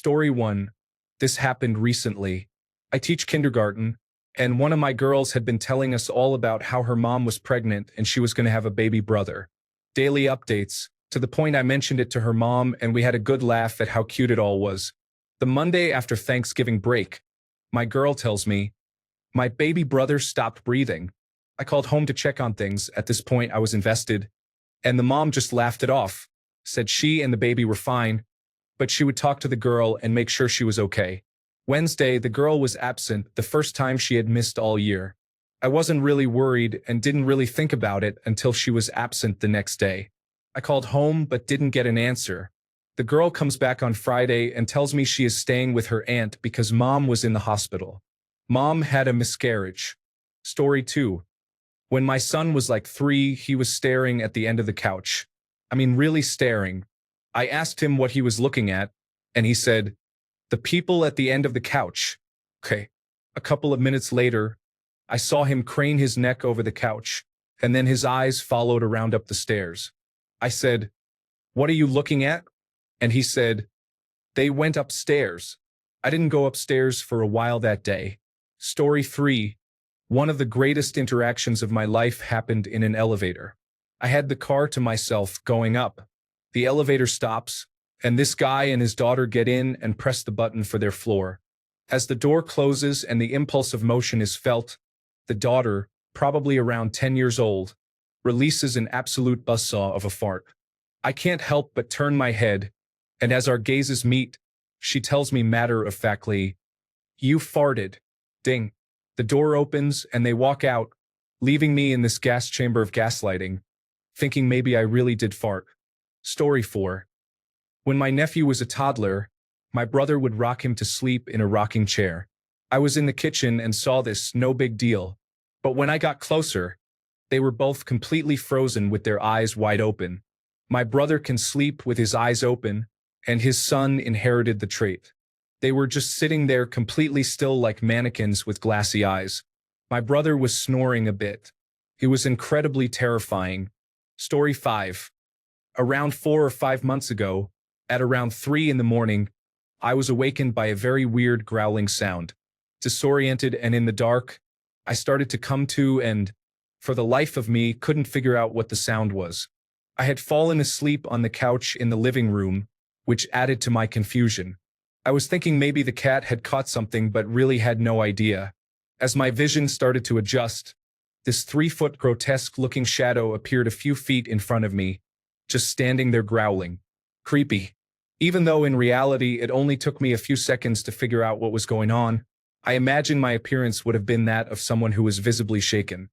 Story 1. This happened recently. I teach kindergarten, and one of my girls had been telling us all about how her mom was pregnant and she was going to have a baby brother. Daily updates, to the point I mentioned it to her mom and we had a good laugh at how cute it all was. The Monday after Thanksgiving break, my girl tells me, "My baby brother stopped breathing." I called home to check on things. At this point, I was invested, and the mom just laughed it off, said she and the baby were fine, but she would talk to the girl and make sure she was okay. Wednesday, the girl was absent, the first time she had missed all year. I wasn't really worried and didn't really think about it until she was absent the next day. I called home but didn't get an answer. The girl comes back on Friday and tells me she is staying with her aunt because mom was in the hospital. Mom had a miscarriage. Story 2. When my son was like 3, he was staring at the end of the couch. I mean, really staring. I asked him what he was looking at, and he said, "The people at the end of the couch." Okay. A couple of minutes later, I saw him crane his neck over the couch, and then his eyes followed around up the stairs. I said, "What are you looking at?" And he said, "They went upstairs." I didn't go upstairs for a while that day. Story 3. One of the greatest interactions of my life happened in an elevator. I had the car to myself going up. The elevator stops, and this guy and his daughter get in and press the button for their floor. As the door closes and the impulse of motion is felt, the daughter, probably around 10 years old, releases an absolute buzzsaw of a fart. I can't help but turn my head, and as our gazes meet, she tells me matter-of-factly, "You farted." Ding. The door opens and they walk out, leaving me in this gas chamber of gaslighting, thinking maybe I really did fart. Story 4. When my nephew was a toddler, my brother would rock him to sleep in a rocking chair. I was in the kitchen and saw this, no big deal. But when I got closer, they were both completely frozen with their eyes wide open. My brother can sleep with his eyes open, and his son inherited the trait. They were just sitting there completely still like mannequins with glassy eyes. My brother was snoring a bit. It was incredibly terrifying. Story 5. Around 4 or 5 months ago, at around 3 in the morning, I was awakened by a very weird growling sound. Disoriented and in the dark, I started to come to and, for the life of me, couldn't figure out what the sound was. I had fallen asleep on the couch in the living room, which added to my confusion. I was thinking maybe the cat had caught something but really had no idea. As my vision started to adjust, this 3-foot grotesque-looking shadow appeared a few feet in front of me, just standing there growling. Creepy. Even though in reality it only took me a few seconds to figure out what was going on, I imagine my appearance would have been that of someone who was visibly shaken.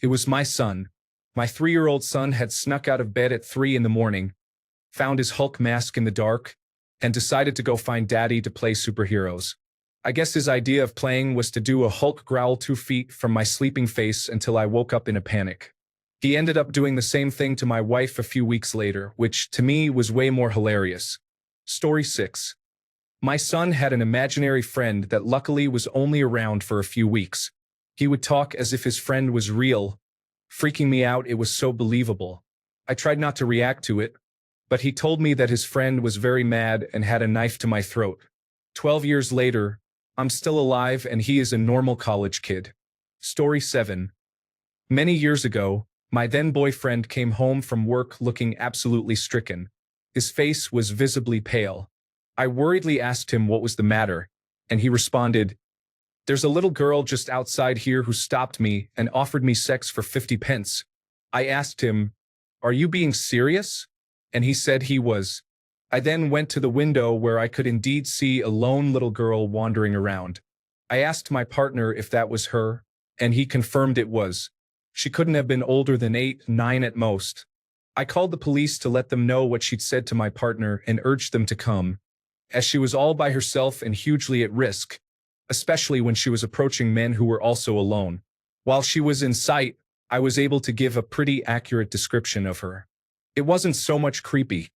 It was my son. My 3-year-old son had snuck out of bed at 3 in the morning, found his Hulk mask in the dark, and decided to go find Daddy to play superheroes. I guess his idea of playing was to do a Hulk growl 2 feet from my sleeping face until I woke up in a panic. He ended up doing the same thing to my wife a few weeks later, which, to me, was way more hilarious. Story 6. My son had an imaginary friend that luckily was only around for a few weeks. He would talk as if his friend was real, freaking me out. It was so believable. I tried not to react to it, but he told me that his friend was very mad and had a knife to my throat. 12 years later, I'm still alive and he is a normal college kid. Story 7. Many years ago, my then-boyfriend came home from work looking absolutely stricken. His face was visibly pale. I worriedly asked him what was the matter, and he responded, "There's a little girl just outside here who stopped me and offered me sex for 50 pence. I asked him, 'Are you being serious?' And he said he was. I then went to the window where I could indeed see a lone little girl wandering around. I asked my partner if that was her, and he confirmed it was. She couldn't have been older than 8, 9 at most. I called the police to let them know what she'd said to my partner and urged them to come, as she was all by herself and hugely at risk, especially when she was approaching men who were also alone. While she was in sight, I was able to give a pretty accurate description of her. It wasn't so much creepy.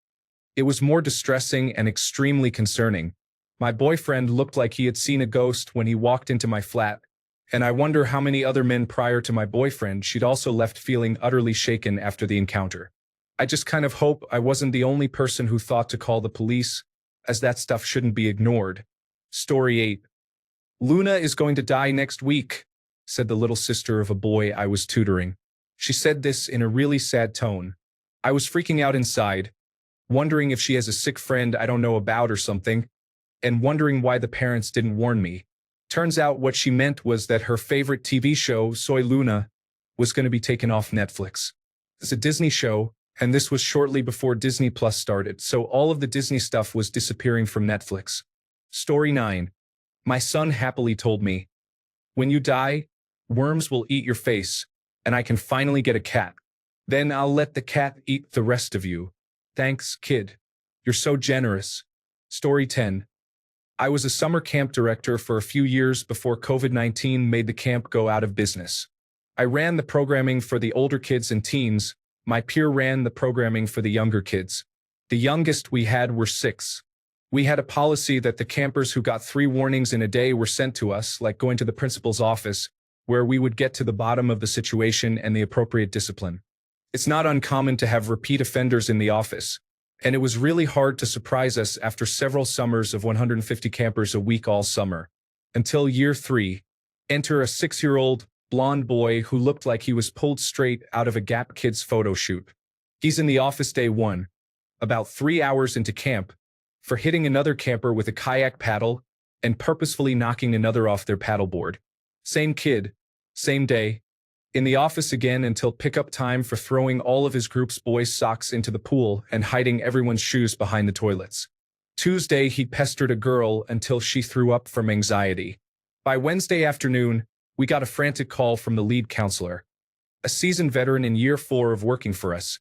It was more distressing and extremely concerning. My boyfriend looked like he had seen a ghost when he walked into my flat, and I wonder how many other men prior to my boyfriend she'd also left feeling utterly shaken after the encounter. I just kind of hope I wasn't the only person who thought to call the police, as that stuff shouldn't be ignored. Story 8. Luna is going to die next week, said the little sister of a boy I was tutoring. She said this in a really sad tone. I was freaking out inside, wondering if she has a sick friend I don't know about or something, and wondering why the parents didn't warn me. Turns out what she meant was that her favorite TV show, Soy Luna, was going to be taken off Netflix. It's a Disney show, and this was shortly before Disney Plus started, so all of the Disney stuff was disappearing from Netflix. Story 9. My son happily told me, when you die, worms will eat your face, and I can finally get a cat. Then I'll let the cat eat the rest of you. Thanks, kid. You're so generous. Story 10. I was a summer camp director for a few years before COVID-19 made the camp go out of business. I ran the programming for the older kids and teens. My peer ran the programming for the younger kids. The youngest we had were 6. We had a policy that the campers who got 3 warnings in a day were sent to us, like going to the principal's office, where we would get to the bottom of the situation and the appropriate discipline. It's not uncommon to have repeat offenders in the office, and it was really hard to surprise us after several summers of 150 campers a week all summer. Until year 3, enter a 6-year-old blonde boy who looked like he was pulled straight out of a Gap Kids photo shoot. He's in the office day 1, about 3 hours into camp, for hitting another camper with a kayak paddle and purposefully knocking another off their paddleboard. Same kid, same day, in the office again until pickup time for throwing all of his group's boys' socks into the pool and hiding everyone's shoes behind the toilets. Tuesday, he pestered a girl until she threw up from anxiety. By Wednesday afternoon, we got a frantic call from the lead counselor, a seasoned veteran in year 4 of working for us,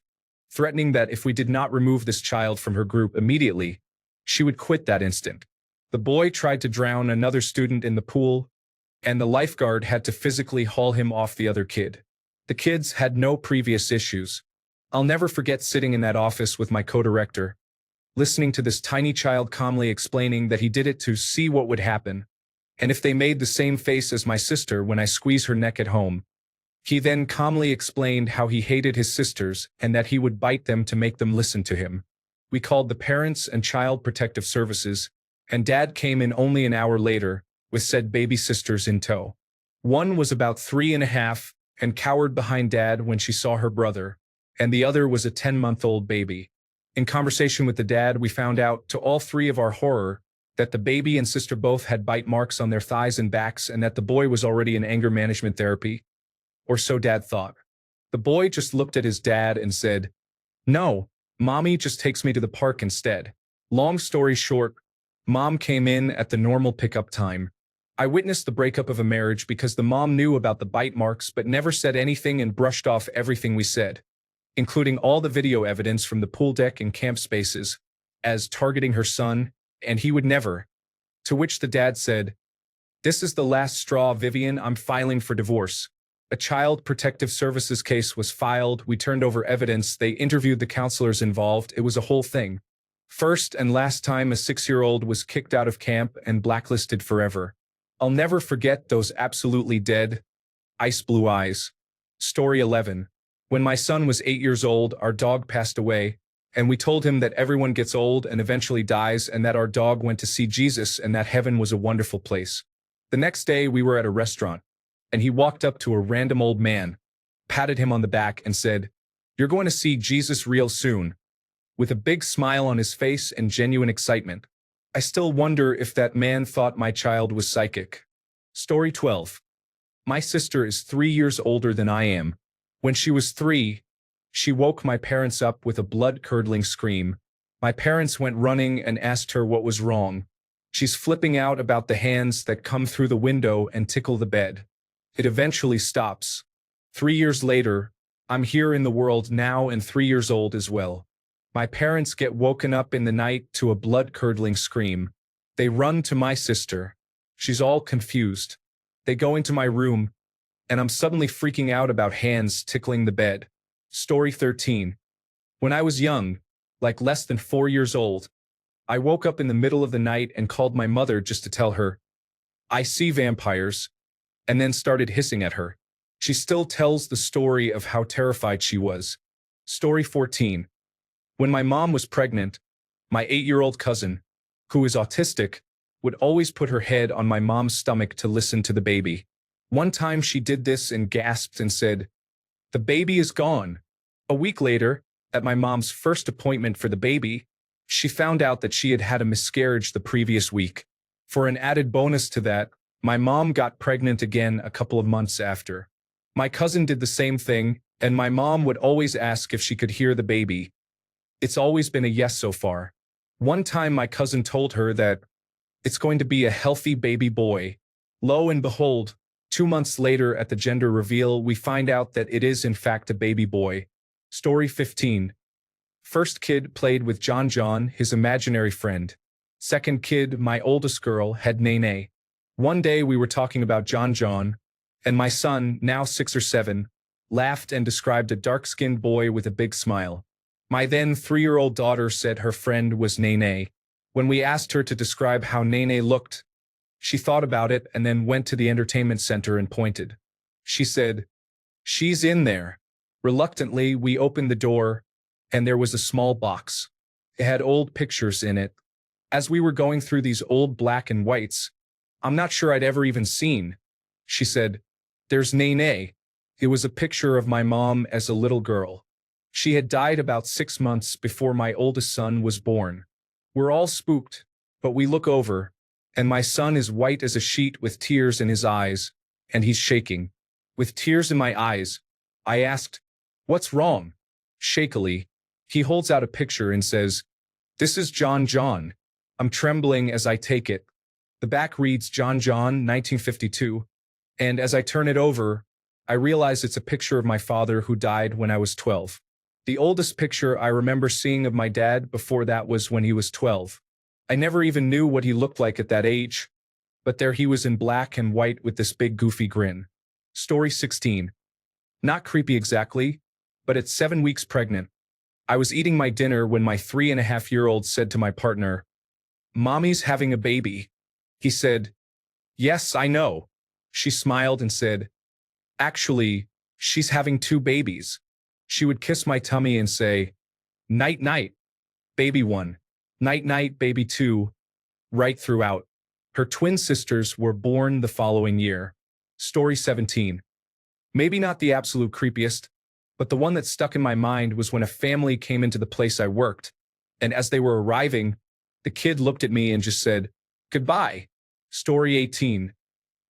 threatening that if we did not remove this child from her group immediately, she would quit that instant. The boy tried to drown another student in the pool, and the lifeguard had to physically haul him off the other kid. The kids had no previous issues. I'll never forget sitting in that office with my co-director, listening to this tiny child calmly explaining that he did it to see what would happen, and if they made the same face as my sister when I squeezed her neck at home. He then calmly explained how he hated his sisters and that he would bite them to make them listen to him. We called the Parents and Child Protective Services, and Dad came in only an hour later, with said baby sisters in tow. One was about 3.5 and cowered behind Dad when she saw her brother, and the other was a 10-month-old baby. In conversation with the dad, we found out, to all 3 of our horror, that the baby and sister both had bite marks on their thighs and backs and that the boy was already in anger management therapy. Or so Dad thought. The boy just looked at his dad and said, "No, Mommy just takes me to the park instead." Long story short, Mom came in at the normal pickup time. I witnessed the breakup of a marriage because the mom knew about the bite marks but never said anything and brushed off everything we said, including all the video evidence from the pool deck and camp spaces, as targeting her son, and he would never. To which the dad said, "This is the last straw, Vivian, I'm filing for divorce." A Child Protective Services case was filed, we turned over evidence, they interviewed the counselors involved, it was a whole thing. First and last time a 6-year-old was kicked out of camp and blacklisted forever. I'll never forget those absolutely dead, ice blue eyes. Story 11. When my son was 8 years old, our dog passed away, and we told him that everyone gets old and eventually dies and that our dog went to see Jesus and that heaven was a wonderful place. The next day we were at a restaurant, and he walked up to a random old man, patted him on the back and said, "You're going to see Jesus real soon," with a big smile on his face and genuine excitement. I still wonder if that man thought my child was psychic. Story 12. My sister is 3 years older than I am. When she was 3, she woke my parents up with a blood-curdling scream. My parents went running and asked her what was wrong. She's flipping out about the hands that come through the window and tickle the bed. It eventually stops. 3 years later, I'm here in the world now and 3 years old as well. My parents get woken up in the night to a blood-curdling scream. They run to my sister. She's all confused. They go into my room, and I'm suddenly freaking out about hands tickling the bed. Story 13. When I was young, like less than 4 years old, I woke up in the middle of the night and called my mother just to tell her, "I see vampires," and then started hissing at her. She still tells the story of how terrified she was. Story 14. When my mom was pregnant, my 8-year-old cousin, who is autistic, would always put her head on my mom's stomach to listen to the baby. One time she did this and gasped and said, "The baby is gone." A week later, at my mom's first appointment for the baby, she found out that she had had a miscarriage the previous week. For an added bonus to that, my mom got pregnant again a couple of months after. My cousin did the same thing, and my mom would always ask if she could hear the baby. It's always been a yes so far. One time my cousin told her that it's going to be a healthy baby boy. Lo and behold, 2 months later at the gender reveal, we find out that it is in fact a baby boy. Story 15. First kid played with John, his imaginary friend. Second kid, my oldest girl, had Nene. One day we were talking about John, and my son, now 6 or 7, laughed and described a dark-skinned boy with a big smile. My then 3-year-old daughter said her friend was Nene. When we asked her to describe how Nene looked, she thought about it and then went to the entertainment center and pointed. She said, "She's in there." Reluctantly, we opened the door, and there was a small box. It had old pictures in it. As we were going through these old black and whites, I'm not sure I'd ever even seen. She said, "There's Nene." It was a picture of my mom as a little girl. She had died about 6 months before my oldest son was born. We're all spooked, but we look over, and my son is white as a sheet with tears in his eyes, and he's shaking. With tears in my eyes, I asked, "What's wrong?" Shakily, he holds out a picture and says, "This is John." I'm trembling as I take it. The back reads John, 1952, and as I turn it over, I realize it's a picture of my father who died when I was 12. The oldest picture I remember seeing of my dad before that was when he was 12. I never even knew what he looked like at that age, but there he was in black and white with this big goofy grin. Story 16. Not creepy exactly, but at 7 weeks pregnant, I was eating my dinner when my 3.5-year-old said to my partner, "Mommy's having a baby." He said, "Yes, I know." She smiled and said, "Actually, she's having 2 babies." She would kiss my tummy and say, "Night, night, baby 1. Night, night, baby 2, right throughout. Her twin sisters were born the following year. Story 17. Maybe not the absolute creepiest, but the one that stuck in my mind was when a family came into the place I worked, and as they were arriving, the kid looked at me and just said, "Goodbye." Story 18.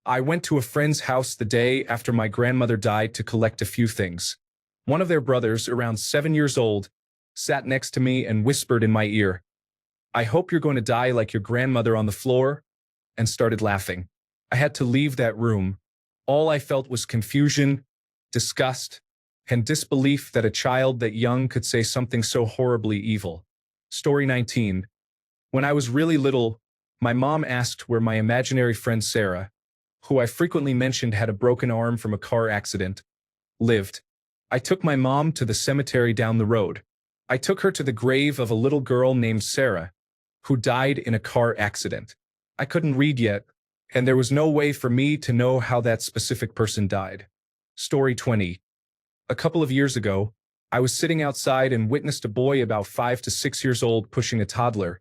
I went to a friend's house the day after my grandmother died to collect a few things. One of their brothers, around 7 years old, sat next to me and whispered in my ear, "I hope you're going to die like your grandmother on the floor," and started laughing. I had to leave that room. All I felt was confusion, disgust, and disbelief that a child that young could say something so horribly evil. Story 19. When I was really little, my mom asked where my imaginary friend Sarah, who I frequently mentioned had a broken arm from a car accident, lived. I took my mom to the cemetery down the road. I took her to the grave of a little girl named Sarah, who died in a car accident. I couldn't read yet, and there was no way for me to know how that specific person died. Story 20. A couple of years ago, I was sitting outside and witnessed a boy about 5 to 6 years old pushing a toddler,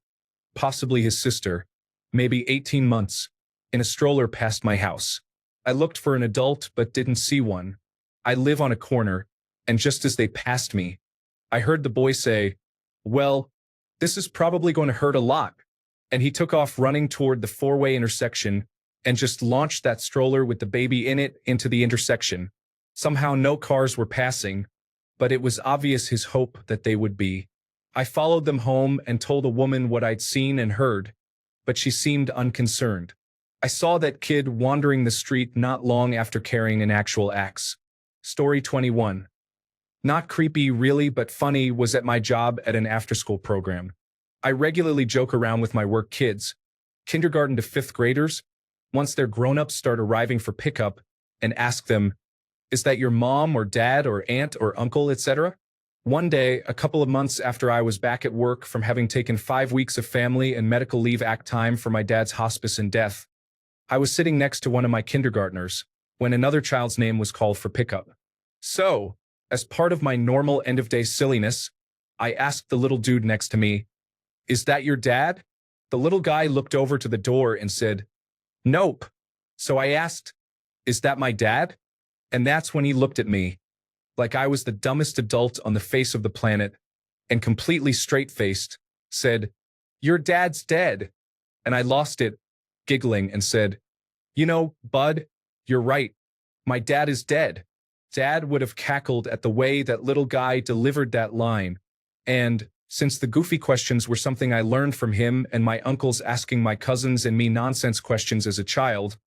possibly his sister, maybe 18 months, in a stroller past my house. I looked for an adult but didn't see one. I live on a corner, and just as they passed me, I heard the boy say, "Well, this is probably going to hurt a lot." And he took off running toward the 4-way intersection and just launched that stroller with the baby in it into the intersection. Somehow no cars were passing, but it was obvious his hope that they would be. I followed them home and told a woman what I'd seen and heard, but she seemed unconcerned. I saw that kid wandering the street not long after carrying an actual axe. Story 21. Not creepy really, but funny, was at my job at an after-school program. I regularly joke around with my work kids, kindergarten to 5th graders, once their grown-ups start arriving for pickup, and ask them, "Is that your mom or dad or aunt or uncle, etc.?" One day, a couple of months after I was back at work from having taken 5 weeks of family and medical leave act time for my dad's hospice and death, I was sitting next to one of my kindergartners when another child's name was called for pickup. So, as part of my normal end-of-day silliness, I asked the little dude next to me, "Is that your dad?" The little guy looked over to the door and said, "Nope." So I asked, "Is that my dad?" And that's when he looked at me, like I was the dumbest adult on the face of the planet, and completely straight-faced, said, "Your dad's dead." And I lost it, giggling, and said, "You know, bud, you're right. My dad is dead." Dad would have cackled at the way that little guy delivered that line. And since the goofy questions were something I learned from him and my uncles asking my cousins and me nonsense questions as a child,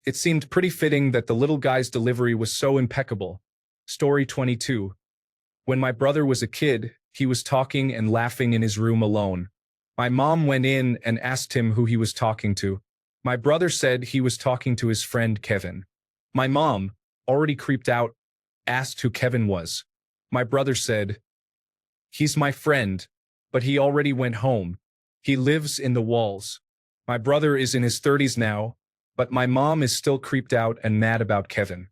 it seemed pretty fitting that the little guy's delivery was so impeccable. Story 22. When my brother was a kid, he was talking and laughing in his room alone. My mom went in and asked him who he was talking to. My brother said he was talking to his friend Kevin. My mom, already creeped out, asked who Kevin was. My brother said, "He's my friend, but he already went home. He lives in the walls." My brother is in his 30s now, but my mom is still creeped out and mad about Kevin.